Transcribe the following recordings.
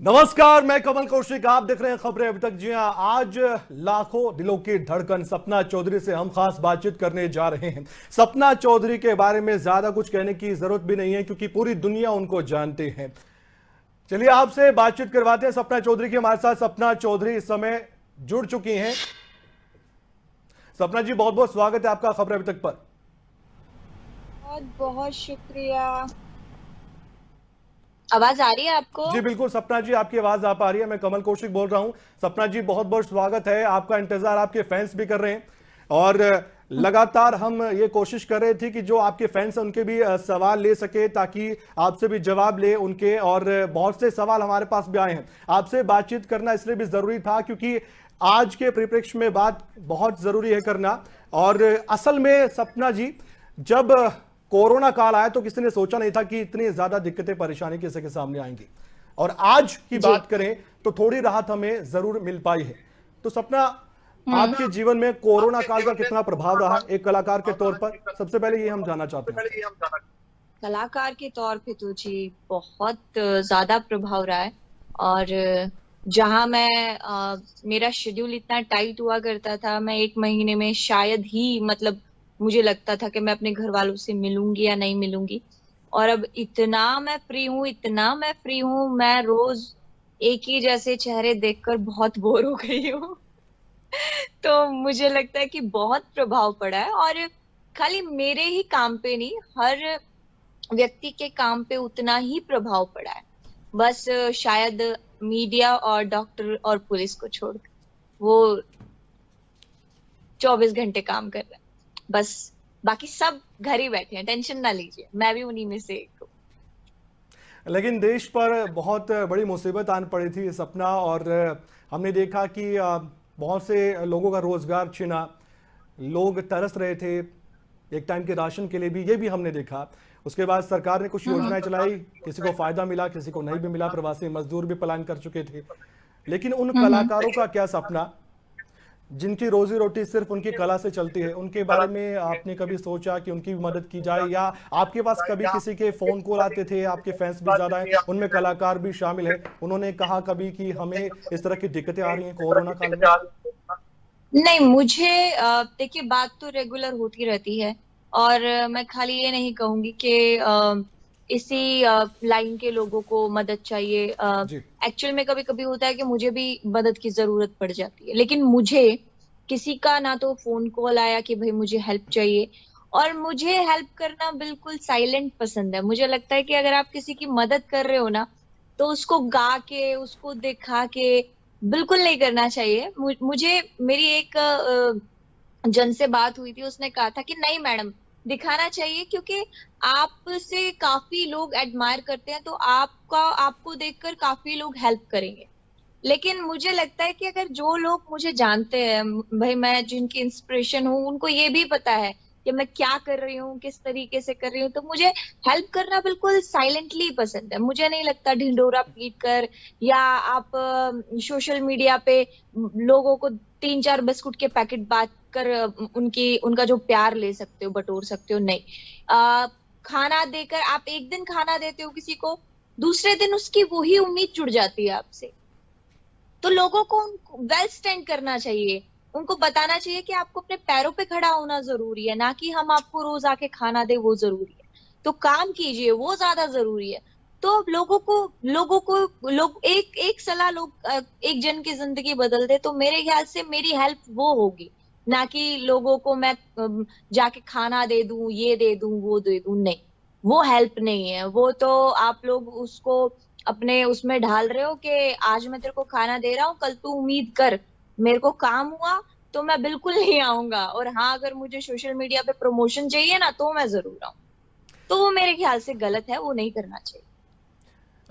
नमस्कार, मैं कमल कौशिक। आप देख रहे हैं खबरें अभी तक। जी हां, आज लाखों दिलों की धड़कन सपना चौधरी से हम खास बातचीत करने जा रहे हैं। सपना चौधरी के बारे में ज्यादा कुछ कहने की जरूरत भी नहीं है क्योंकि पूरी दुनिया उनको जानती है। चलिए आपसे बातचीत करवाते हैं सपना चौधरी की। हमारे साथ सपना चौधरी इस समय जुड़ चुकी हैं। सपना जी, बहुत बहुत स्वागत है आपका खबरें अभी तक पर। बहुत बहुत शुक्रिया। आवाज आ रही है आपको? जी बिल्कुल सपना जी, आपकी आवाज आ पा रही है। मैं कमल कौशिक बोल रहा हूं। सपना जी, बहुत बहुत स्वागत है। आपका इंतजार आपके फैंस भी कर रहे हैं और लगातार हम ये कोशिश कर रहे थे कि जो आपके फैंस हैं उनके भी सवाल ले सके ताकि आपसे भी जवाब ले उनके। और बहुत से सवाल हमारे पास भी आए हैं। आपसे बातचीत करना इसलिए भी जरूरी था क्योंकि आज के परिप्रेक्ष्य में बात बहुत जरूरी है करना। और असल में सपना जी, जब कोरोना काल आया तो किसी ने सोचा नहीं था कि इतनी ज्यादा दिक्कतें परेशानी किसी के सामने आएंगी। और आज की जी। बात करें तो थोड़ी राहत हमें जरूर मिल पाई है। तो सपना, हम्म। आपके जीवन में कोरोना काल का कितना प्रभाव रहा एक कलाकार के तौर पर, सबसे पहले ये हम जानना चाहते हैं आपसे। कलाकार के तौर पे तो जी बहुत ज्यादा प्रभाव रहा है। और जहां मैं मेरा शेड्यूल इतना टाइट हुआ करता था, मैं एक महीने में शायद ही मतलब मुझे लगता था कि मैं अपने घर वालों से मिलूंगी या नहीं मिलूंगी। और अब इतना मैं फ्री हूँ, इतना मैं फ्री हूँ, मैं रोज एक ही जैसे चेहरे देखकर बहुत बोर हो गई हूँ। तो मुझे लगता है कि बहुत प्रभाव पड़ा है। और खाली मेरे ही काम पे नहीं, हर व्यक्ति के काम पे उतना ही प्रभाव पड़ा है। बस शायद मीडिया और डॉक्टर और पुलिस को छोड़कर वो 24 घंटे काम कर रहे हैं बस। बाकी सब घर ही बैठे हैं, टेंशन ना लीजिए, मैं भी उन्हीं में से एक हूँ। लेकिन देश पर बहुत बड़ी मुसीबत आन पड़ी थी सपना। और हमने देखा कि बहुत से लोगों का रोजगार छिना, लोग तरस रहे थे एक टाइम के राशन के लिए भी, ये भी हमने देखा। उसके बाद सरकार ने कुछ हम्म। योजनाएं चलाई, किसी को फायदा मिला, किसी को नहीं भी मिला। प्रवासी मजदूर भी पलायन कर चुके थे। लेकिन उन हम्म। कलाकारों का क्या सपना जिनकी रोजी रोटी सिर्फ उनकी कला से चलती है, उनके बारे में आपने कभी सोचा कि उनकी भी मदद की जाए? या आपके पास कभी किसी के फोन कॉल आते थे? आपके फैंस भी ज्यादा हैं, उनमें कलाकार भी शामिल हैं, उन्होंने कहा कभी कि हमें इस तरह की दिक्कतें आ रही हैं कोरोना काल में? नहीं, मुझे देखिए, बात तो रेगुलर होती रहती है। और मैं खाली ये नहीं कहूंगी कि इसी लाइन के लोगों को मदद चाहिए। जी। एक्चुअल में कभी कभी होता है कि मुझे भी मदद की जरूरत पड़ जाती है, लेकिन मुझे किसी का ना तो फोन कॉल आया कि भाई मुझे हेल्प चाहिए। और मुझे हेल्प करना बिल्कुल साइलेंट पसंद है। मुझे लगता है कि अगर आप किसी की मदद कर रहे हो ना, तो उसको गा के, उसको दिखा के बिल्कुल नहीं करना चाहिए। मुझे मेरी एक जन से बात हुई थी, उसने कहा था कि नहीं मैडम, दिखाना चाहिए, क्योंकि आपसे काफी लोग एडमायर करते हैं, तो आपको देखकर काफी लोग हेल्प करेंगे। लेकिन मुझे लगता है कि अगर जो लोग मुझे जानते हैं, भाई मैं जिनकी इंस्पिरेशन हूँ, उनको ये भी पता है कि मैं क्या कर रही हूँ, किस तरीके से कर रही हूँ, तो मुझे हेल्प करना बिल्कुल साइलेंटली पसंद है। मुझे नहीं लगता ढिंढोरा पीट कर, या आप सोशल मीडिया पे लोगों को 3-4 बिस्कुट के पैकेट बांट कर उनकी उनका जो प्यार ले सकते हो, बटोर सकते हो, नहीं। आ, खाना देकर, आप एक दिन खाना देते हो किसी को, दूसरे दिन उसकी वही उम्मीद जुड़ जाती है आपसे। तो लोगों को वेल स्टैंड करना चाहिए, उनको बताना चाहिए कि आपको अपने पैरों पे खड़ा होना जरूरी है, ना कि हम आपको रोज आके खाना दे वो जरूरी है। तो काम कीजिए, वो ज्यादा जरूरी है। तो लोग एक एक सलाह, लोग एक जन की जिंदगी बदल दे, तो मेरे ख्याल से मेरी हेल्प वो होगी। ना कि लोगों को मैं जाके खाना दे दूं, ये दे दूं, वो दे दूं, नहीं। वो हेल्प नहीं है। वो तो आप लोग उसको अपने उसमें ढाल रहे हो कि आज मैं तेरे को खाना दे रहा हूँ, कल तू उम्मीद कर मेरे को काम हुआ तो मैं बिल्कुल नहीं आऊंगा, और हाँ, अगर मुझे सोशल मीडिया पे प्रमोशन चाहिए ना, तो मैं जरूर आऊँ। तो वो मेरे ख्याल से गलत है, वो नहीं करना चाहिए।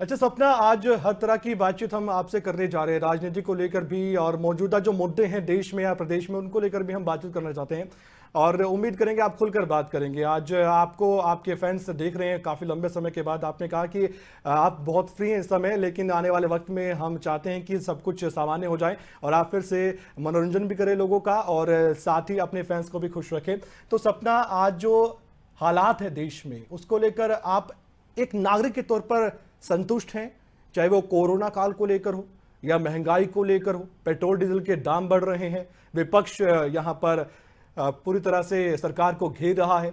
अच्छा सपना, आज हर तरह की बातचीत हम आपसे करने जा रहे हैं, राजनीति को लेकर भी और मौजूदा जो मुद्दे हैं देश में या प्रदेश में उनको लेकर भी हम बातचीत करना चाहते हैं। और उम्मीद करेंगे आप खुलकर बात करेंगे। आज आपको आपके फैंस देख रहे हैं काफ़ी लंबे समय के बाद। आपने कहा कि आप बहुत फ्री हैं इस समय, लेकिन आने वाले वक्त में हम चाहते हैं कि सब कुछ सामान्य हो जाए और आप फिर से मनोरंजन भी करें लोगों का और साथ ही अपने फैंस को भी खुश रखें। तो सपना, आज जो हालात है देश में उसको लेकर आप एक नागरिक के तौर पर संतुष्ट हैं चाहे वो कोरोना काल को लेकर हो या महंगाई को लेकर हो, पेट्रोल डीजल के दाम बढ़ रहे हैं, विपक्ष यहाँ पर पूरी तरह से सरकार को घेर रहा है।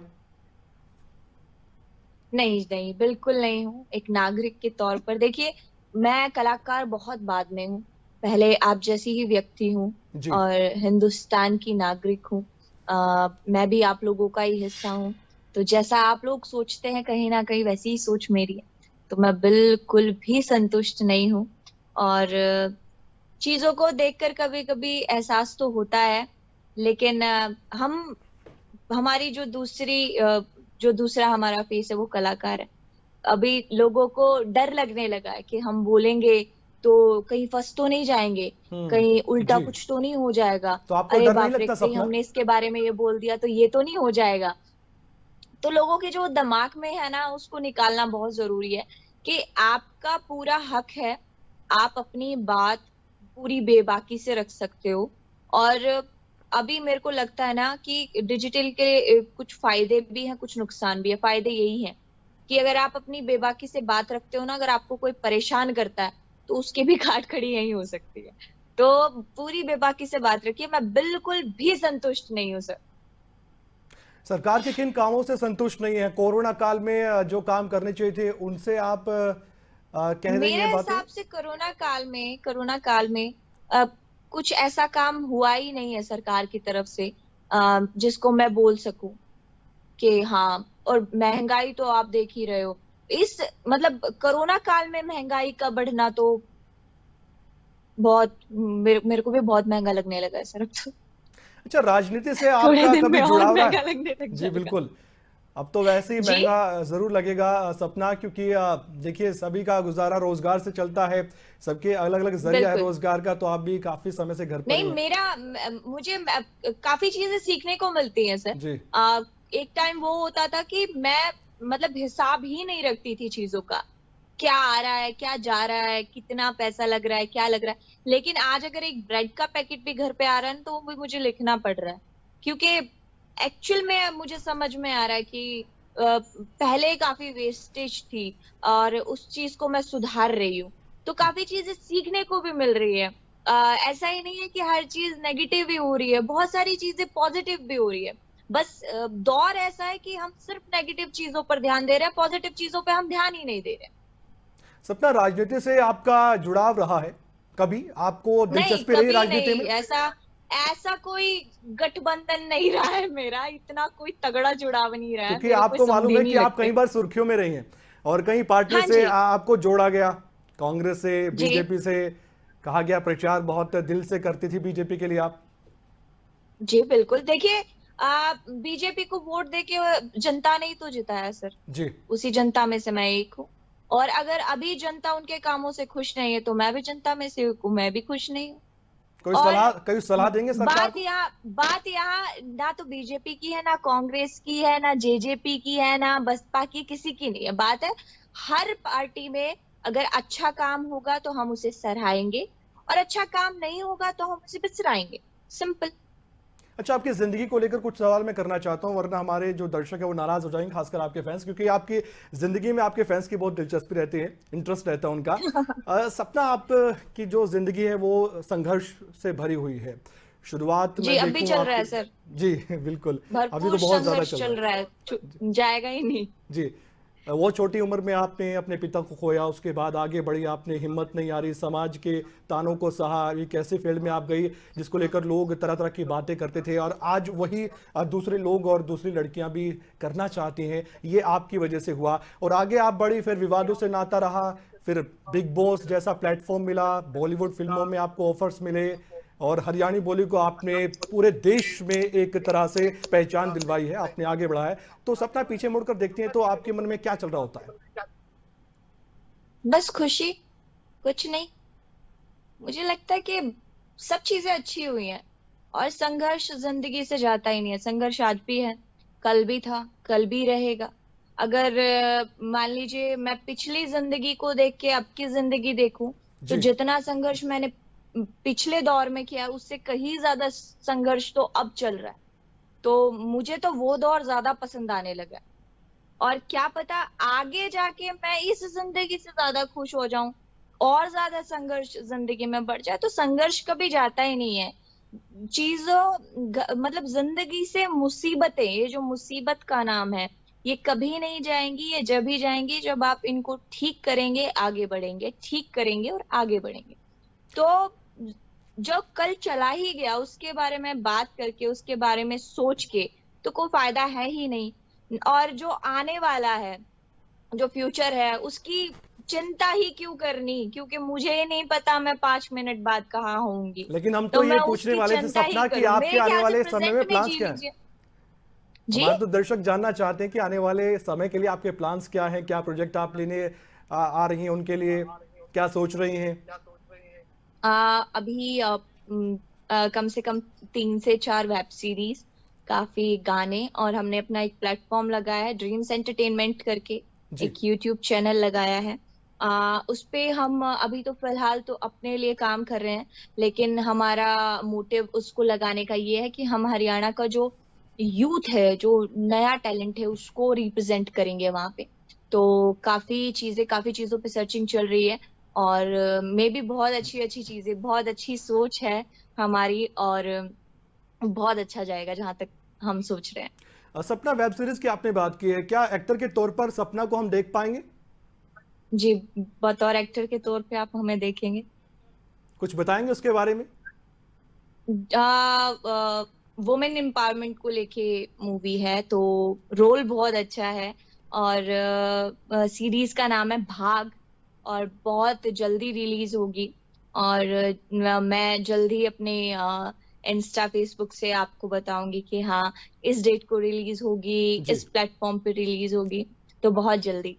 नहीं नहीं, बिल्कुल नहीं हूँ। एक नागरिक के तौर पर देखिए, मैं कलाकार बहुत बाद में हूँ, पहले आप जैसी ही व्यक्ति हूँ जी। और हिंदुस्तान की नागरिक हूँ। मैं भी आप लोगों का ही हिस्सा हूँ, तो जैसा आप लोग सोचते हैं कहीं ना कहीं वैसी ही सोच मेरी है। तो मैं बिल्कुल भी संतुष्ट नहीं हूँ। और चीजों को देखकर कभी कभी एहसास तो होता है, लेकिन हम हमारी जो दूसरा हमारा फेस है वो कलाकार है। अभी लोगों को डर लगने लगा है कि हम बोलेंगे तो कहीं फंस तो नहीं जाएंगे, कहीं उल्टा जी। कुछ तो नहीं हो जाएगा। तो आपको अरे डर नहीं बाप रे, लगता कहीं सपना? हमने इसके बारे में ये बोल दिया तो ये तो नहीं हो जाएगा। तो लोगों के जो दिमाग में है ना, उसको निकालना बहुत जरूरी है कि आपका पूरा हक है, आप अपनी बात पूरी बेबाकी से रख सकते हो। और अभी मेरे को लगता है ना कि डिजिटल के कुछ फायदे भी हैं, कुछ नुकसान भी है। फायदे यही है कि अगर आप अपनी बेबाकी से बात रखते हो ना, अगर आपको कोई परेशान करता है तो उसकी भी काट खड़ी यही हो सकती है। तो पूरी बेबाकी से बात रखिए। मैं बिल्कुल भी संतुष्ट नहीं हूँ सर। सरकार के किन कामों से संतुष्ट नहीं है? कोरोना काल में जो काम करने चाहिए थे उनसे आप कह रही मेरे हैं बातें? हिसाब से कोरोना काल में कुछ ऐसा काम हुआ ही नहीं है सरकार की तरफ से जिसको मैं बोल सकूं कि हाँ। और महंगाई तो आप देख ही रहे हो। इस मतलब कोरोना काल में महंगाई का बढ़ना तो बहुत मेरे को भी बहुत महंगा लगने लगा है सर अब तो। अच्छा, राजनीति से थोड़े आपका दिन कभी में और जुड़ाव रहा महंगा है? लगने लग जी जाएगा। बिल्कुल। अब तो वैसे ही जी महंगा जरूर लगेगा सपना, क्योंकि देखिए सभी का गुजारा रोजगार से चलता है, सबके अलग अलग जरिया है बिल्कुल। रोजगार का। तो आप भी काफी समय से घर पर नहीं, ही हैं। मुझे काफी चीजें सीखने को मिलती हैं सर। जी। एक टाइम वो होता था कि मैं मतलब हिसाब ही नहीं रखती थी चीजों का, क्या आ रहा है, क्या जा रहा है, कितना पैसा लग रहा है, क्या लग रहा है। लेकिन आज अगर एक ब्रेड का पैकेट भी घर पे आ रहा है ना, तो वो भी मुझे लिखना पड़ रहा है, क्योंकि एक्चुअल में अब मुझे समझ में आ रहा है कि पहले काफी वेस्टेज थी और उस चीज को मैं सुधार रही हूँ। तो काफी चीजें सीखने को भी मिल रही है। ऐसा ही नहीं है कि हर चीज नेगेटिव ही हो रही है, बहुत सारी चीजें पॉजिटिव भी हो रही है। बस दौर ऐसा है कि हम सिर्फ नेगेटिव चीजों पर ध्यान दे रहे हैं, पॉजिटिव चीजों पे हम ध्यान ही नहीं दे रहे। सपना, राजनीति से आपका जुड़ाव रहा है? कभी आपको नहीं, दिलचस्पी रही कभी राजनीति नहीं। में? ऐसा ऐसा कोई गठबंधन नहीं रहा है मेरा, इतना कोई तगड़ा जुड़ाव नहीं रहा है, क्योंकि मेरे कोई आपको संबंधी मालूम है नहीं कि आप कई लगते। बार सुर्खियों में रही हैं और कई पार्टियों हाँ से जी। आपको जोड़ा गया, कांग्रेस से, जी बीजेपी से। कहा गया प्रचार बहुत दिल से करती थी बीजेपी के लिए आप। जी बिल्कुल। देखिए, बीजेपी को वोट देके जनता ने ही तो जिताया सर। जी। उसी जनता में से मैं एक हूँ। और अगर अभी जनता उनके कामों से खुश नहीं है तो मैं भी जनता में से हूँ, मैं भी खुश नहीं हूँ। और कोई सलाह देंगे सरकार को? बात यहाँ ना तो बीजेपी की है, ना कांग्रेस की है, ना जेजेपी की है, ना बसपा की, किसी की नहीं है। बात है हर पार्टी में अगर अच्छा काम होगा तो हम उसे सराहेंगे, और अच्छा काम नहीं होगा तो हम उसे बिसराएंगे। सिंपल। अच्छा, आपकी जिंदगी को लेकर कुछ सवाल मैं करना चाहता हूं, वरना हमारे जो दर्शक है वो नाराज हो जाएंगे, खासकर आपके फैंस, क्योंकि आपकी जिंदगी में आपके फैंस की बहुत दिलचस्पी रहती है, इंटरेस्ट रहता है उनका। सपना, आप की जो जिंदगी है वो संघर्ष से भरी हुई है। शुरुआत जी, में अब भी देखूं चल रहा आपकी। है सर। जी बिल्कुल। अभी तो भरपूर बहुत ज्यादा संघर्ष चल रहा चल है। रहा है, जाएगा ही नहीं। जी। वो छोटी उम्र में आपने अपने पिता को खोया, उसके बाद आगे बढ़ी आपने, हिम्मत नहीं आ रही, समाज के तानों को सहा, एक ऐसे फील्ड में आप गई जिसको लेकर लोग तरह तरह की बातें करते थे, और आज वही दूसरे लोग और दूसरी लड़कियां भी करना चाहती हैं। ये आपकी वजह से हुआ और आगे आप बढ़ी, फिर विवादों से नाता रहा, फिर बिग बॉस जैसा प्लेटफॉर्म मिला, बॉलीवुड फिल्मों में आपको ऑफर्स मिले, और हरियाणी बोली को आपने पूरे देश में एक तरह से पहचान दिलवाई है, आपने आगे बढ़ा है। तो सपना, पीछे मुड़कर देखते हैं तो आपके मन में क्या चल रहा होता है? बस खुशी, कुछ नहीं। मुझे लगता है कि सब चीजें अच्छी हुई हैं, और संघर्ष जिंदगी से जाता ही नहीं है। संघर्ष आज भी है, कल भी था, कल भी रहेगा। अगर मान लीजिए मैं पिछली जिंदगी को देख के अब की जिंदगी देखूं, तो जी। जितना संघर्ष मैंने पिछले दौर में किया उससे कहीं ज्यादा संघर्ष तो अब चल रहा है। तो मुझे तो वो दौर ज्यादा पसंद आने लगा है। और क्या पता आगे जाके मैं इस जिंदगी से ज्यादा खुश हो जाऊं, और ज्यादा संघर्ष जिंदगी में बढ़ जाए, तो संघर्ष कभी जाता ही नहीं है। मतलब जिंदगी से मुसीबतें, ये जो मुसीबत का नाम है, ये कभी नहीं जाएंगी। ये जब ही जाएंगी जब आप इनको ठीक करेंगे, आगे बढ़ेंगे, ठीक करेंगे और आगे बढ़ेंगे। तो जो कल चला ही गया उसके बारे में बात करके, उसके बारे में सोच के तो कोई फायदा है ही नहीं। और जो आने वाला है, जो फ्यूचर है, उसकी चिंता ही क्यों करनी, क्योंकि मुझे ही नहीं पता मैं 5 मिनट बाद कहाँ होंगी। लेकिन हम तो तो ये मैं पूछने उसकी वाले थे चिंता ही सपना कि करूं। आपके मेरे आने ख्याल से वाले समय में प्रेजेंट में प्लान्स जी क्या हैं? लीजिए जी। हमारे तो दर्शक जानना चाहते हैं कि आने वाले समय के लिए आपके प्लान्स क्या हैं, क्या प्रोजेक्ट आप लेने आ रही हैं, उनके लिए क्या सोच रही हैं? अभी कम से कम 3 से 4 वेब सीरीज, काफी गाने, और हमने अपना एक प्लेटफॉर्म लगाया है ड्रीम्स एंटरटेनमेंट करके, जी। एक यूट्यूब चैनल लगाया है। उस पे हम अभी तो फिलहाल तो अपने लिए काम कर रहे हैं, लेकिन हमारा मोटिव उसको लगाने का ये है कि हम हरियाणा का जो यूथ है, जो नया टैलेंट है, उसको रिप्रेजेंट करेंगे वहां पे। तो काफी चीजों पे सर्चिंग चल रही है, और मे भी बहुत अच्छी अच्छी चीजें, बहुत अच्छी सोच है हमारी, और बहुत अच्छा जाएगा जहां तक हम सोच रहे हैं। सपना, वेब सीरीज की आपने बात की है, क्या एक्टर के तौर पर सपना को हम देख पाएंगे? जी, बतौर एक्टर के तौर पे आप हमें देखेंगे। कुछ बताएंगे उसके बारे में? वुमेन एम्पावरमेंट को लेके मूवी है, तो रोल बहुत अच्छा है। और सीरीज का नाम है भाग, और बहुत जल्दी रिलीज होगी। और मैं जल्दी अपने इंस्टा फेसबुक से आपको बताऊंगी कि हाँ, इस डेट को रिलीज होगी, जी। इस प्लेटफॉर्म पे रिलीज होगी, तो बहुत जल्दी।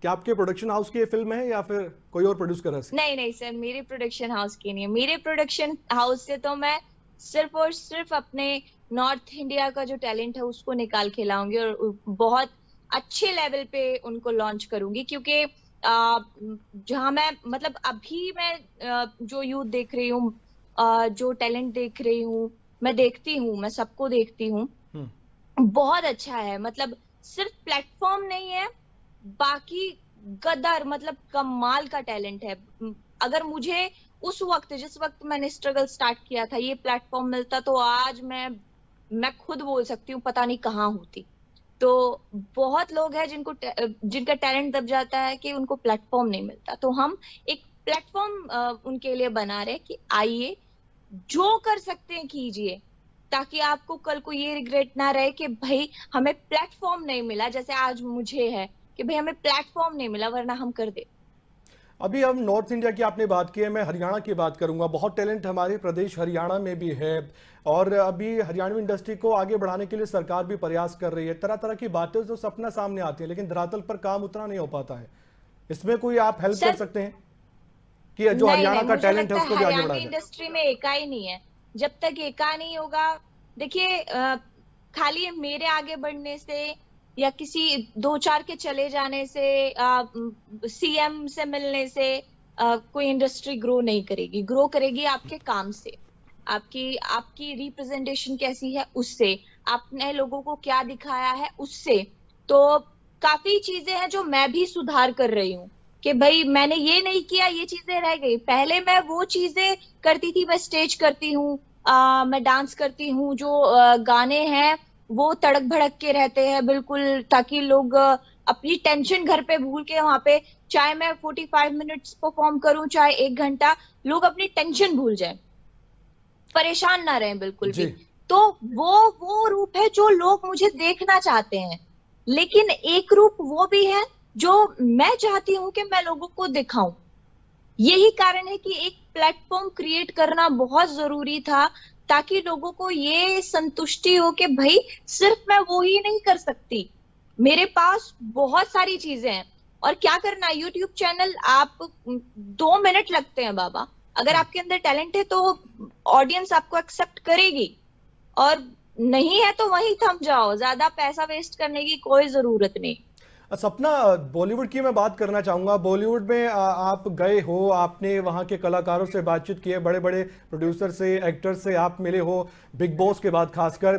क्या आपके प्रोडक्शन हाउस की ये फिल्म है या फिर कोई और प्रोड्यूस कर रहा नहीं नहीं सर, मेरे प्रोडक्शन हाउस की नहीं है। मेरे प्रोडक्शन हाउस से तो मैं सिर्फ और सिर्फ अपने नॉर्थ इंडिया का जो टैलेंट है उसको निकाल के लाऊंगी, और बहुत अच्छे लेवल पे उनको लॉन्च करूंगी। क्योंकि जहां मैं, मतलब अभी मैं जो यूथ देख रही हूँ, जो टैलेंट देख रही हूँ, मैं देखती हूँ, मैं सबको देखती हूँ, है? बहुत अच्छा है। मतलब सिर्फ प्लेटफॉर्म नहीं है, बाकी गदर, मतलब कमाल का टैलेंट है। अगर मुझे उस वक्त, जिस वक्त मैंने स्ट्रगल स्टार्ट किया था, ये प्लेटफॉर्म मिलता, तो आज मैं खुद बोल सकती हूँ पता नहीं कहाँ होती। तो बहुत लोग हैं जिनका टैलेंट दब जाता है कि उनको प्लेटफॉर्म नहीं मिलता। तो हम एक प्लेटफॉर्म उनके लिए बना रहे हैं कि आइए, जो कर सकते हैं कीजिए, ताकि आपको कल को ये रिग्रेट ना रहे कि भाई हमें प्लेटफॉर्म नहीं मिला, जैसे आज मुझे है कि भाई हमें प्लेटफॉर्म नहीं मिला, वरना हम कर दे। अभी हम नॉर्थ इंडिया की आपने बात की है, मैं हरियाणा की बात करूंगा। बहुत टैलेंट हमारे प्रदेश हरियाणा में भी है, और अभी हरियाणवी इंडस्ट्री को आगे बढ़ाने के लिए सरकार भी प्रयास कर रही है। तरह तरह की बातें जो सपना सामने आती है, लेकिन धरातल पर काम उतना नहीं हो पाता है। इसमें कोई आप हेल्प कर सर, सकते हैं कि जो नहीं हरियाणा नहीं, का मुझे टैलेंट है लगता है उसको भी आगे बढ़ाया हरियाणवी जाए? इंडस्ट्री में एका ही नहीं है। जब तक एका नहीं होगा, देखिए, खाली मेरे आगे बढ़ने से या किसी 2 4 के चले जाने से, सीएम से मिलने से कोई इंडस्ट्री ग्रो नहीं करेगी। ग्रो करेगी आपके काम से, आपकी आपकी रिप्रेजेंटेशन कैसी है उससे, आपने लोगों को क्या दिखाया है उससे। तो काफी चीजें हैं जो मैं भी सुधार कर रही हूँ, कि भाई मैंने ये नहीं किया, ये चीजें रह गई। पहले मैं वो चीजें करती थी, मैं स्टेज करती हूँ, मैं डांस करती हूँ, जो गाने हैं वो तड़क भड़क के रहते हैं बिल्कुल, ताकि लोग अपनी टेंशन घर पे भूल के वहां पे, चाहे मैं 45 मिनट्स परफॉर्म करूं, चाहे 1 घंटा, लोग अपनी टेंशन भूल जाए, परेशान ना रहें बिल्कुल भी। जी। तो वो रूप है जो लोग मुझे देखना चाहते हैं। लेकिन एक रूप वो भी है जो मैं चाहती हूँ कि मैं लोगों को दिखाऊं। यही कारण है कि एक प्लेटफॉर्म क्रिएट करना बहुत जरूरी था, ताकि लोगों को ये संतुष्टि हो कि भाई सिर्फ मैं वो ही नहीं कर सकती, मेरे पास बहुत सारी चीजें हैं। और क्या करना, यूट्यूब चैनल आप 2 मिनट लगते हैं बाबा। अगर आपके अंदर टैलेंट है तो ऑडियंस आपको एक्सेप्ट करेगी, और नहीं है तो वहीं थम जाओ, ज्यादा पैसा वेस्ट करने की कोई जरूरत नहीं। सपना, बॉलीवुड की मैं बात करना चाहूंगा। बॉलीवुड में आप गए हो, आपने वहां के कलाकारों से बातचीत की है, बड़े बड़े प्रोड्यूसर से, एक्टर से आप मिले हो, बिग बॉस के बाद खासकर।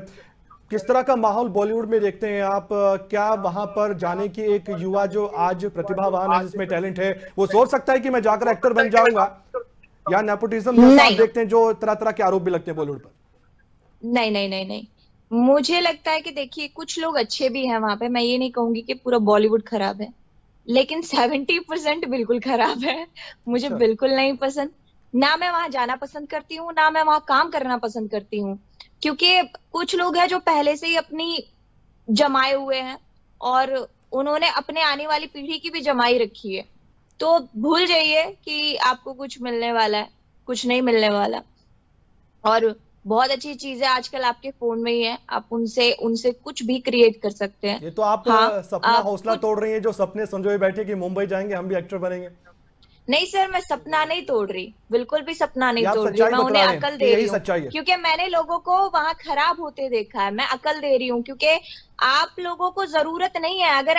किस तरह का माहौल बॉलीवुड में देखते हैं आप? क्या वहां पर जाने की एक युवा जो आज प्रतिभावान है, जिसमें टैलेंट है, वो सोच सकता है कि मैं जाकर एक्टर बन जाऊंगा? या नेपोटिज्म जैसा आप नहीं देखते हैं जो तरह तरह के आरोप भी लगते हैं बॉलीवुड पर? नहीं नहीं नहीं नहीं, मुझे लगता है कि देखिए कुछ लोग अच्छे भी हैं वहां पे, मैं ये नहीं कहूंगी कि पूरा बॉलीवुड खराब है, लेकिन 70% बिल्कुल खराब है। मुझे अच्छा। बिल्कुल नहीं पसंद। ना मैं वहां जाना पसंद करती हूँ, ना मैं वहां काम करना पसंद करती हूँ। क्योंकि कुछ लोग हैं जो पहले से ही अपनी जमाए हुए हैं, और उन्होंने अपने आने वाली पीढ़ी की भी जमाई रखी है। तो भूल जाइए कि आपको कुछ मिलने वाला है, कुछ नहीं मिलने वाला। और बहुत अच्छी चीजें आजकल आपके फोन में ही है, आप उनसे उनसे कुछ भी क्रिएट कर सकते हैं। ये तो आप हाँ, सपना आप हौसला कुछ तोड़ रही हैं, जो सपने संजोए बैठे कि मुंबई जाएंगे हम भी एक्टर बनेंगे। नहीं सर, मैं सपना नहीं तोड़ रही, बिल्कुल भी सपना ये नहीं आप तोड़ रही, सच्चाई मैं बतला उन्हें रहे हैं अकल कि दे रही यही हूँ। सच्चाई है। क्योंकि मैंने लोगों को वहां खराब होते देखा है, मैं अकल दे रही हूँ। क्योंकि आप लोगों को जरूरत नहीं है, अगर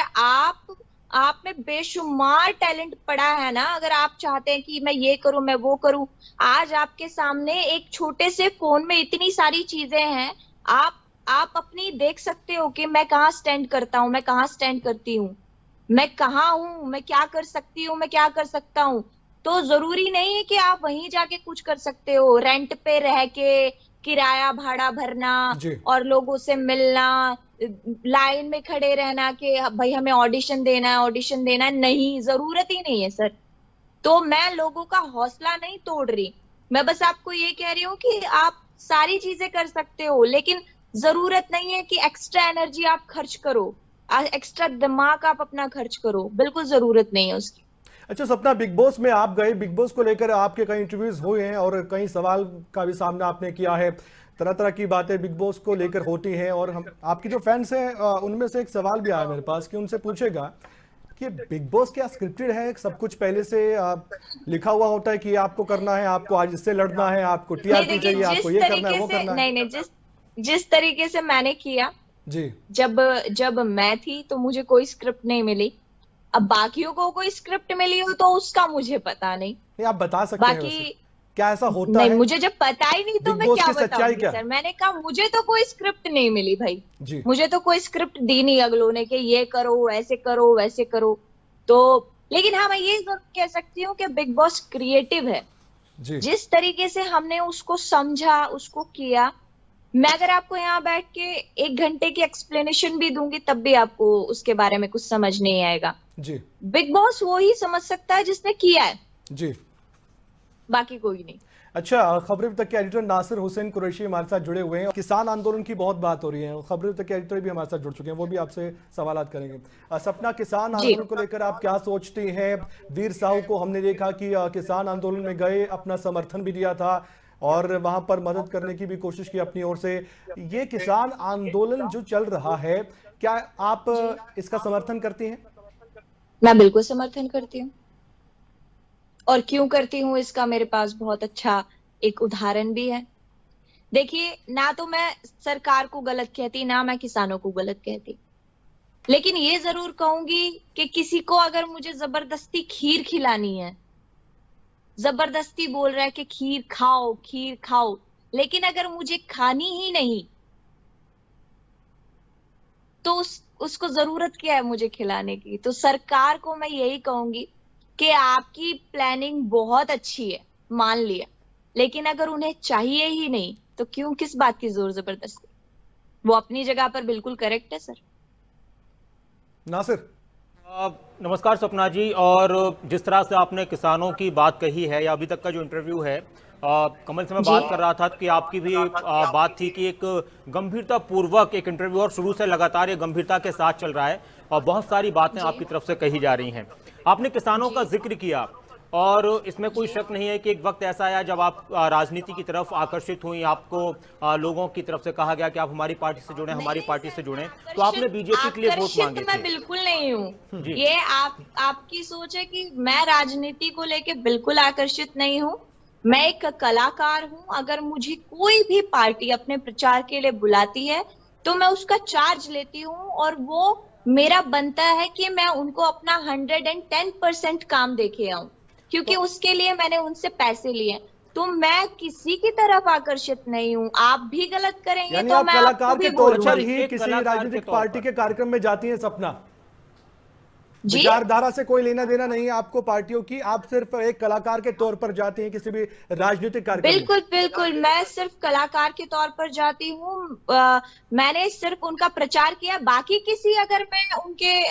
आप में बेशुमार टैलेंट पड़ा है ना, अगर आप चाहते हैं कि मैं ये करूं, मैं वो करूं, आज आपके सामने एक छोटे से फोन में इतनी सारी चीजें हैं। आप आप अपनी देख सकते हो कि मैं कहाँ स्टैंड करता हूँ, मैं कहाँ स्टैंड करती हूँ, मैं कहाँ हूँ, मैं क्या कर सकती हूँ, मैं क्या कर सकता हूँ। तो जरूरी नहीं है कि आप वहीं जाके कुछ कर सकते हो, रेंट पे रह के किराया भाड़ा भरना जी। और लोगों से मिलना, लाइन में खड़े रहना कि भाई हमें ऑडिशन देना है, ऑडिशन देना है, नहीं, जरूरत ही नहीं है सर। तो मैं लोगों का हौसला नहीं तोड़ रही, मैं बस आपको ये कह रही हूँ कि आप सारी चीजें कर सकते हो, लेकिन जरूरत नहीं है कि एक्स्ट्रा एनर्जी आप खर्च करो, एक्स्ट्रा दिमाग आप अपना खर्च करो, बिल्कुल जरूरत नहीं है उसकी। अच्छा सपना, बिग बॉस में आप गए, बिग बॉस को लेकर आपके कई इंटरव्यूज हुए हैं और कई सवाल का भी सामना आपने किया है। तरह तरह की बातें बिग बॉस को लेकर होती हैं, और हम आपकी जो फैंस हैं उनमें से एक सवाल भी आया मेरे पास कि उनसे पूछेगा कि बिग बॉस क्या स्क्रिप्टेड है? सब कुछ पहले से लिखा हुआ होता है कि ये आपको करना है, आपको आज इससे लड़ना है, आपको नहीं टीआरपी देखिए, चाहिए, आपको जिस ये करना है, तरीके वो से करना है? नहीं नहीं जिस जिस तरीके से मैंने किया, जी। जब जब मैं थी तो मुझे कोई स्क्रिप्ट नहीं मिली। अब बाकियों को कोई स्क्रिप्ट मिली हो तो उसका मुझे पता नहीं। नहीं, आप बता सकते हैं बाकी वैसे, क्या ऐसा होता नहीं, है? मुझे जब पता ही नहीं तो बिग मैं बॉस क्या की सच्चाई बताऊंगी क्या सर। है? मैंने कहा मुझे तो कोई स्क्रिप्ट नहीं मिली भाई, जी। मुझे तो कोई स्क्रिप्ट दी नहीं अगलों ने कि ये करो, ऐसे करो, वैसे करो। तो लेकिन हाँ, मैं ये जरूर कह सकती हूँ कि बिग बॉस क्रिएटिव है। जी। जिस तरीके से हमने उसको समझा, उसको किया, मैं अगर आपको यहाँ बैठ के 1 घंटे की एक्सप्लेनेशन भी दूंगी तब भी आपको उसके बारे में कुछ समझ नहीं आएगा। जी। बिग बॉस वो ही समझ सकता है जिसने किया है, जी। बाकी कोई नहीं। अच्छा, खबरें तक के एडिटर नासिर हुसैन कुरैशी हमारे साथ जुड़े हुए हैं। किसान आंदोलन की बहुत बात हो रही है, खबरें तक के एडिटर भी हमारे साथ जुड़ चुके हैं, वो भी आपसे सवालात करेंगे। सपना, किसान जी, आंदोलन को लेकर आप क्या सोचती हैं? वीर साहू को हमने देखा कि किसान आंदोलन में गए, अपना समर्थन भी दिया था और वहां पर मदद करने की भी कोशिश की अपनी ओर से। ये किसान आंदोलन जो चल रहा है, क्या आप इसका समर्थन करती हैं? मैं बिल्कुल समर्थन करती हूँ। और क्यों करती हूँ इसका मेरे पास बहुत अच्छा एक उदाहरण भी है। देखिए, ना तो मैं सरकार को गलत कहती, ना मैं किसानों को गलत कहती, लेकिन ये जरूर कहूंगी कि किसी को अगर मुझे जबरदस्ती खीर खिलानी है, जबरदस्ती बोल रहा है कि खीर खाओ, खीर खाओ, लेकिन अगर मुझे खानी ही नहीं तो उसको जरूरत क्या है मुझे खिलाने की। तो सरकार को मैं यही कहूंगी कि आपकी प्लानिंग बहुत अच्छी है, मान लिया, लेकिन अगर उन्हें चाहिए ही नहीं तो क्यों, किस बात की जोर जबरदस्ती। वो अपनी जगह पर बिल्कुल करेक्ट है सर। नासिर। नमस्कार सपना जी। और जिस तरह से आपने किसानों की बात कही है, या अभी तक का जो इंटरव्यू है, कमल से मैं जी, बात कर रहा था कि आपकी भी बात थी कि एक गंभीरता पूर्वक एक इंटरव्यू और शुरू से लगातार ये गंभीरता के साथ चल रहा है और बहुत सारी बातें जी, आपकी तरफ से कही जा रही हैं। आपने किसानों का जी, जिक्र किया और इसमें कोई जी, शक नहीं है कि एक वक्त ऐसा आया जब आप राजनीति की तरफ आकर्षित हुई, आपको लोगों की तरफ से कहा गया कि आप हमारी पार्टी से जुड़ें, नहीं हमारी नहीं पार्टी सर, से मैं जुड़ें, तो आपने आकर्षित बीजेपी के लिए वोट आकर्षित मांगे मैं थे। बिल्कुल नहीं हूँ। जी। ये आपकी सोच है कि मैं राजनीति को लेके बिल्कुल आकर्षित नहीं हूँ। मैं एक कलाकार हूँ, अगर मुझे कोई भी पार्टी अपने प्रचार के लिए बुलाती है तो मैं उसका चार्ज लेती हूँ, और वो मेरा बनता है कि मैं उनको अपना 110% काम देके आऊं, क्योंकि तो उसके लिए मैंने उनसे पैसे लिए। तो मैं किसी की तरफ आकर्षित नहीं हूँ। आप भी गलत करेंगे यानी तो आप मैं आपको कलाकार भी के तौर पर बोलूंगी। ही एक किसी कलाकार के राजनीतिक तौर पार्टी पर। के कार्यक्रम में जाती हैं सपना? जी, विचारधारा से कोई लेना देना नहीं है आपको पार्टियों की, आप सिर्फ एक कलाकार के तौर पर जाती हैं किसी भी राजनीतिक कार्यक्रम में? बिल्कुल बिल्कुल, मैं सिर्फ कलाकार के तौर पर जाती हूँ। मैंने सिर्फ उनका प्रचार किया। बाकी किसी अगर मैं उनके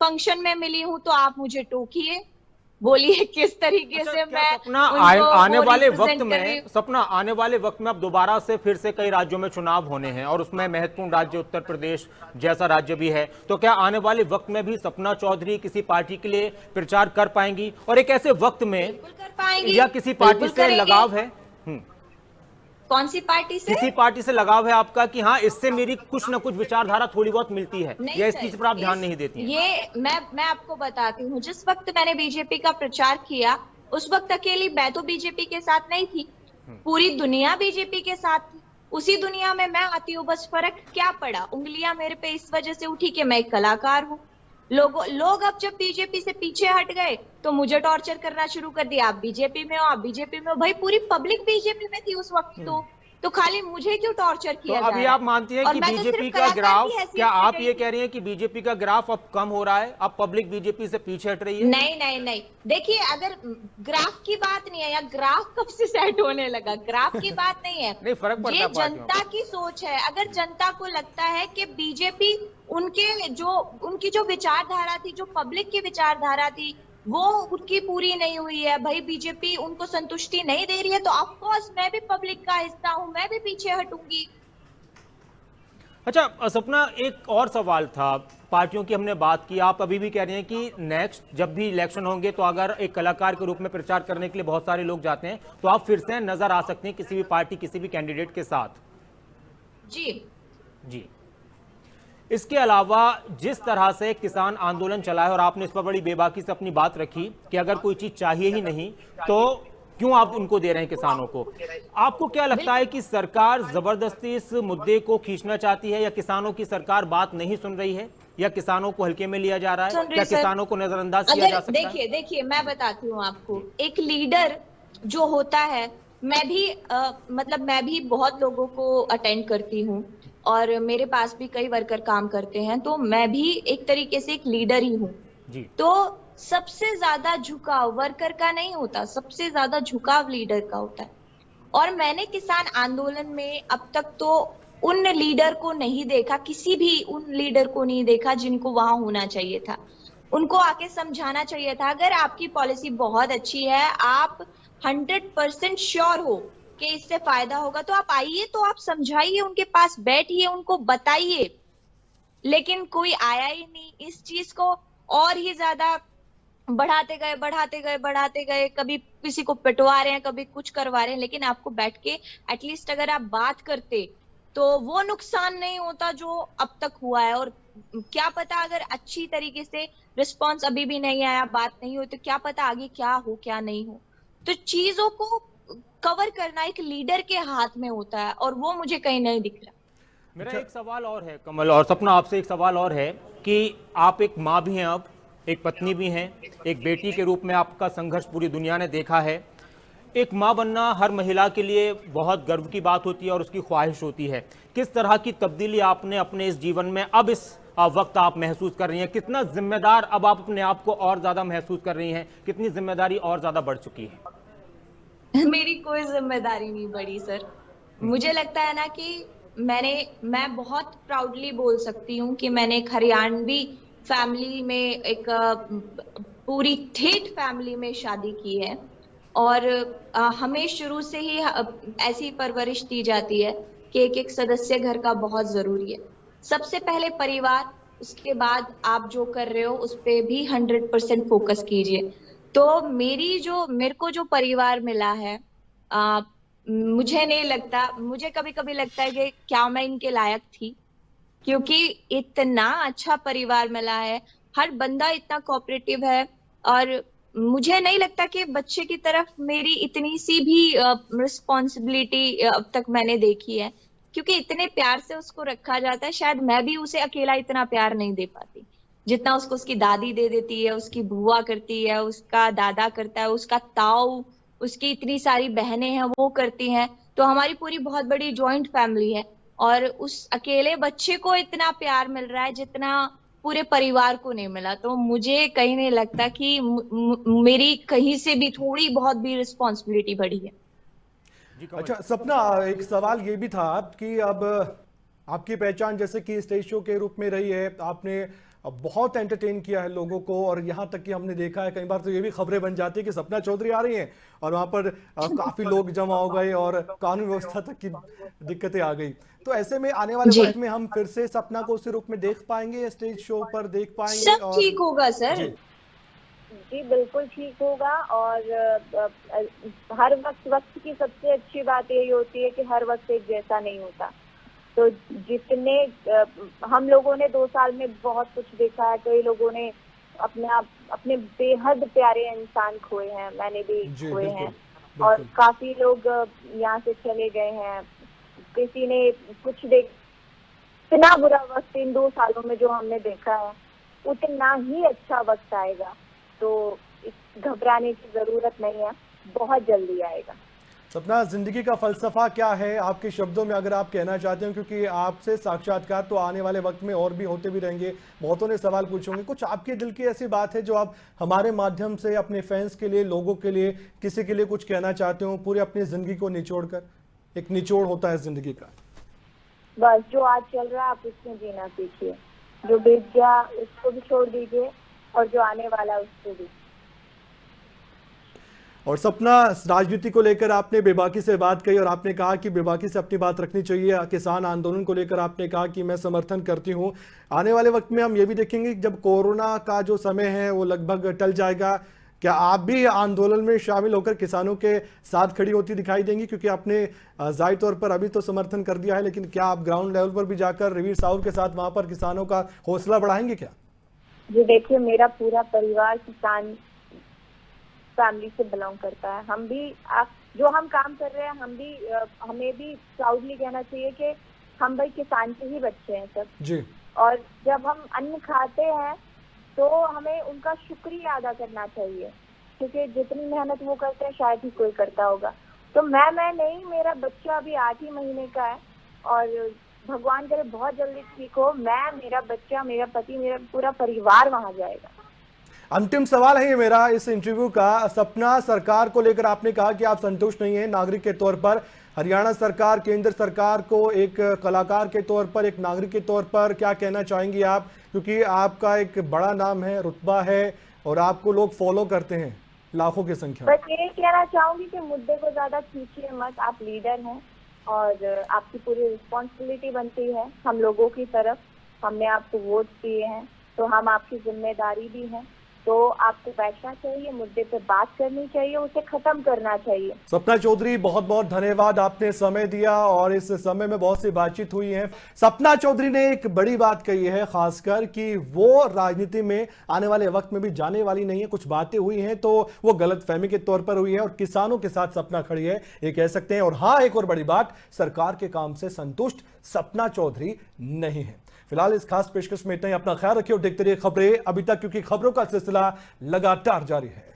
फंक्शन में मिली हूँ तो आप मुझे टोकिए, बोलिए किस तरीके अच्छा, से क्या मैं सपना उनको आने वो वाले वक्त रिप्रेजेंट कर रही में, हूँ। सपना आने वाले वक्त में अब दोबारा से फिर से कई राज्यों में चुनाव होने हैं और उसमें महत्वपूर्ण राज्य उत्तर प्रदेश जैसा राज्य भी है, तो क्या आने वाले वक्त में भी सपना चौधरी किसी पार्टी के लिए प्रचार कर पाएंगी? और एक ऐसे वक्त में बिल्कुल कर पाएंगी, या किसी पार्टी बिल्कुल से करेंगी। लगाव है? कौन सी पार्टी से? किसी पार्टी से लगाव है आपका कि हाँ इससे मेरी कुछ ना कुछ विचारधारा थोड़ी बहुत मिलती है, नहीं या इस सर, चीज पर आप ध्यान नहीं देती हैं? ये मैं आपको बताती हूँ। जिस वक्त मैंने बीजेपी का प्रचार किया उस वक्त अकेली मैं तो बीजेपी के साथ नहीं थी, पूरी दुनिया बीजेपी के साथ थी। उसी दुनिया में मैं आती हूँ, बस फर्क क्या पड़ा? उंगलियां मेरे पे इस वजह से उठी कि मैं एक कलाकार हूँ। लोग अब जब बीजेपी से पीछे हट गए तो मुझे टॉर्चर करना शुरू कर दिया। आप बीजेपी में हो, आप बीजेपी में हो। भाई पूरी पब्लिक बीजेपी में थी उस वक्त, तो खाली मुझे क्यों टॉर्चर तो किया जा अभी रहा आप है? मानती हैं और कि मैं तो बीजेपी सिर्फ का कलाकार ग्राफ, की हैसियत क्या से आप गई ये थी। कह रही हैं कि बीजेपी का ग्राफ अब कम हो रहा है, अब पब्लिक बीजेपी से पीछे हट रही है? नहीं नहीं नहीं, देखिए अगर ग्राफ की बात नहीं है, या ग्राफ कब से सेट होने लगा, ग्राफ की बात नहीं है। नहीं, फर्क पड़ता ये है पार्टियों जनता पर। की सोच है। अगर जनता को लगता है कि बीजेपी उनकी जो विचारधारा थी, जो पब्लिक की विचारधारा थी, वो उनकी पूरी नहीं हुई है, भाई बीजेपी उनको संतुष्टि नहीं दे रही है, तो ऑफ कोर्स मैं भी पब्लिक का हिस्सा हूं, मैं भी पीछे हटूंगी। अच्छा सपना, एक और सवाल था। पार्टियों की हमने बात की, आप अभी भी कह रहे हैं कि नेक्स्ट जब भी इलेक्शन होंगे तो अगर एक कलाकार के रूप में प्रचार करने के लिए बहुत सारे लोग जाते हैं तो आप फिर से नजर आ सकते हैं किसी भी पार्टी, किसी भी कैंडिडेट के साथ। जी जी, इसके अलावा जिस तरह से किसान आंदोलन चला है और आपने इस पर बड़ी बेबाकी से अपनी बात रखी कि अगर कोई चीज चाहिए ही नहीं तो क्यों आप उनको दे रहे हैं किसानों को, आपको क्या लगता है कि सरकार जबरदस्ती इस मुद्दे को खींचना चाहती है, या किसानों की सरकार बात नहीं सुन रही है, या किसानों को हल्के में लिया जा रहा है? सुन रही क्या सर। किसानों को नजरअंदाज किया जा अगर सकता है? देखिए देखिए मैं बताती हूँ आपको, एक लीडर जो होता है, मैं भी मतलब मैं भी बहुत लोगों को अटेंड करती हूँ और मेरे पास भी कई वर्कर काम करते हैं, तो मैं भी एक तरीके से एक लीडर ही हूँ। जी, तो सबसे ज्यादा झुकाव वर्कर का नहीं होता, सबसे ज्यादा झुकाव लीडर का होता है। और मैंने किसान आंदोलन में अब तक तो उन लीडर को नहीं देखा, किसी भी उन लीडर को नहीं देखा जिनको वहां होना चाहिए था। उनको आके समझाना चाहिए था, अगर आपकी पॉलिसी बहुत अच्छी है, आप 100% श्योर हो कि इससे फायदा होगा, तो आप आइए, तो आप समझाइए, उनके पास बैठिए, उनको बताइए। लेकिन कोई आया ही नहीं। इस चीज को और ही ज्यादा बढ़ाते गए बढ़ाते गए बढ़ाते गए, कभी किसी को पिटवा रहे हैं, कभी कुछ करवा रहे हैं। लेकिन आपको बैठ के एटलीस्ट अगर आप बात करते तो वो नुकसान नहीं होता जो अब तक हुआ है। और क्या पता अगर अच्छी तरीके से रिस्पांस अभी भी नहीं आया, बात नहीं हुई, तो क्या पता आगे क्या हो क्या नहीं हो। तो चीजों को कवर करना एक लीडर के हाथ में होता है, और वो मुझे कहीं नहीं दिख रहा। मेरा एक सवाल और है कमल और सपना, आपसे एक सवाल और है कि आप एक माँ भी हैं, अब एक पत्नी भी हैं, एक बेटी के रूप में आपका संघर्ष पूरी दुनिया ने देखा है। एक माँ बनना हर महिला के लिए बहुत गर्व की बात होती है और उसकी ख्वाहिश होती है। किस तरह की तब्दीली आपने अपने इस जीवन में अब इस वक्त आप महसूस कर रही हैं? कितना जिम्मेदार अब आप अपने आप को और ज्यादा महसूस कर रही हैं? कितनी जिम्मेदारी और ज्यादा बढ़ चुकी है? मेरी कोई जिम्मेदारी नहीं बढ़ी सर। मुझे लगता है ना कि मैं बहुत प्राउडली बोल सकती हूँ कि मैंने एक हरियाणवी फैमिली में, एक पूरी ठेठ फैमिली में शादी की है। और हमें शुरू से ही ऐसी परवरिश दी जाती है कि एक एक सदस्य घर का बहुत जरूरी है। सबसे पहले परिवार, उसके बाद आप जो कर रहे हो उस पे भी 100% फोकस कीजिए। तो मेरे को जो परिवार मिला है, मुझे नहीं लगता, मुझे कभी कभी लगता है कि क्या मैं इनके लायक थी, क्योंकि इतना अच्छा परिवार मिला है, हर बंदा इतना कोऑपरेटिव है। और मुझे नहीं लगता कि बच्चे की तरफ मेरी इतनी सी भी रिस्पॉन्सिबिलिटी अब तक मैंने देखी है, क्योंकि इतने प्यार से उसको रखा जाता है। शायद मैं भी उसे अकेला इतना प्यार नहीं दे पाती जितना उसको उसकी दादी दे देती है, उसकी बुआ करती है, उसका दादा करता है, उसका ताऊ उसकी इतनी सारी बहनें हैं वो करती हैं, तो हमारी पूरी बहुत बड़ी जॉइंट फैमिली है। और उस अकेले बच्चे को इतना प्यार मिल रहा है जितना पूरे परिवार को नहीं मिला। तो मुझे कहीं नहीं लगता कि मेरी कहीं से भी थोड़ी बहुत भी रिस्पॉन्सिबिलिटी बढ़ी है। जी कमल। अच्छा सपना, एक सवाल ये भी था कि अब आपकी पहचान जैसे कि स्टेज शो के रूप में रही है, आपने बहुत एंटरटेन किया है लोगों को, और यहाँ तक कि हमने देखा है कई बार तो ये भी खबरें बन जाती है कि सपना चौधरी आ रही हैं और वहाँ पर काफी लोग जमा हो गए और कानून व्यवस्था तक की दिक्कतें आ गई। तो ऐसे में आने वाले जी, वक्त में हम फिर से सपना को उसी रूप में देख पाएंगे, स्टेज शो पर देख पाएंगे? सब और ठीक होगा सर। जी जी बिल्कुल ठीक होगा। और हर वक्त की सबसे अच्छी बात यही होती है कि हर वक्त एक जैसा नहीं होता। तो जितने हम लोगों ने 2 साल में बहुत कुछ देखा है। कई लोगों ने अपने बेहद प्यारे इंसान खोए हैं, मैंने भी जी खोए बिल्कुल हैं। और बिल्कुल। काफी लोग यहाँ से चले गए हैं। किसी ने कुछ देख, इतना बुरा वक्त इन 2 सालों में जो हमने देखा है, उतना ही अच्छा वक्त आएगा। तो घबराने की जरूरत नहीं है, बहुत जल्दी आएगा। सपना, जिंदगी का फलसफा क्या है आपके शब्दों में अगर आप कहना चाहते हो, क्योंकि आपसे साक्षात्कार तो आने वाले वक्त में और भी होते भी रहेंगे, बहुतों ने सवाल पूछेंगे, कुछ आपके दिल की ऐसी बात है जो आप हमारे माध्यम से अपने फैंस के लिए, लोगों के लिए, किसी के लिए कुछ कहना चाहते हो, पूरी अपनी जिंदगी को निचोड़ कर? एक निचोड़ होता है जिंदगी का। बस जो आज चल रहा है आप उसमें जीना सीखिए, जो बीत गया उसको भी छोड़ दीजिए और जो आने वाला है उसको भी। और सपना, राजनीति को लेकर आपने बेबाकी से बात कही और आपने कहा कि बेबाकी से अपनी बात रखनी चाहिए। किसान आंदोलन को लेकर आपने कहा कि मैं समर्थन करती हूं। आने वाले वक्त में हम ये भी देखेंगे कि जब कोरोना का जो समय है वो लगभग टल जाएगा, क्या आप भी आंदोलन में शामिल होकर किसानों के साथ खड़ी होती दिखाई देंगी? क्योंकि आपने जाहिर तौर पर अभी तो समर्थन कर दिया है, लेकिन क्या आप ग्राउंड लेवल पर भी जाकर रवीर साहब के साथ वहां पर किसानों का हौसला बढ़ाएंगे क्या? जी देखिए, मेरा पूरा परिवार किसान फैमिली से बिलोंग करता है। हम भी जो हम काम कर रहे हैं, हमें भी प्राउडली कहना चाहिए कि हम भाई किसान के ही बच्चे हैं सब। जी। और जब हम अन्न खाते हैं तो हमें उनका शुक्रिया अदा करना चाहिए, क्योंकि जितनी मेहनत वो करते हैं शायद ही कोई करता होगा। तो मैं नहीं, मेरा बच्चा अभी 8 ही महीने का है और भगवान करे बहुत जल्दी ठीक हो। मैं, मेरा बच्चा, मेरा पति, मेरा पूरा परिवार वहां जाएगा। अंतिम सवाल है ये मेरा इस इंटरव्यू का। सपना, सरकार को लेकर आपने कहा कि आप संतुष्ट नहीं हैं नागरिक के तौर पर। हरियाणा सरकार, केंद्र सरकार को एक कलाकार के तौर पर, एक नागरिक के तौर पर क्या कहना चाहेंगी आप? क्योंकि आपका एक बड़ा नाम है, रुतबा है और आपको लोग फॉलो करते हैं लाखों की संख्या में। बस ये कहना चाहूंगी कि मुद्दे को ज्यादा खींचिए मत। आप लीडर हैं और आपकी पूरी रिस्पॉन्सिबिलिटी बनती है हम लोगों की तरफ। हमने आपको वोट दिए हैं तो हम आपकी जिम्मेदारी भी हैं। तो आपको बैठना चाहिए, मुद्दे पे बात करनी चाहिए, उसे खत्म करना चाहिए। सपना चौधरी, बहुत बहुत धन्यवाद, आपने समय दिया और इस समय में बहुत सी बातचीत हुई है। सपना चौधरी ने एक बड़ी बात कही है, खासकर कि वो राजनीति में आने वाले वक्त में भी जाने वाली नहीं है। कुछ बातें हुई हैं तो वो गलतफहमी के तौर पर हुई है और किसानों के साथ सपना खड़ी है, ये कह सकते हैं। और हाँ, एक और बड़ी बात, सरकार के काम से संतुष्ट सपना चौधरी नहीं है। फिलहाल इस खास पेशकश में इतना ही। अपना ख्याल रखिए और देखते रहिए खबरें अभी तक, क्योंकि खबरों का सिलसिला लगातार जारी है।